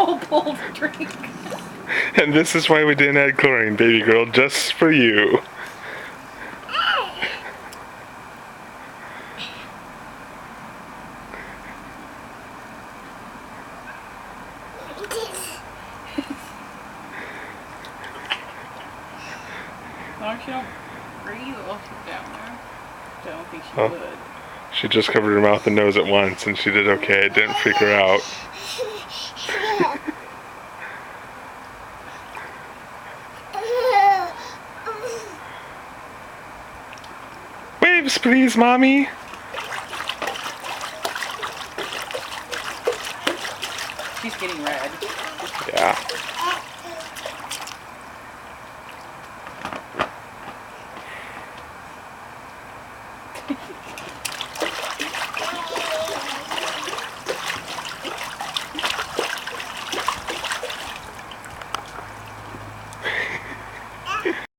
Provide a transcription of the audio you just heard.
whole bowl to drink. And this is why we didn't add chlorine, baby girl, just for you. As long as she don't breathe while she's down there. I don't think she Oh. would. She just covered her mouth and nose at once, and she did okay. It didn't freak her out. Waves, please, Mommy. She's getting red. Yeah.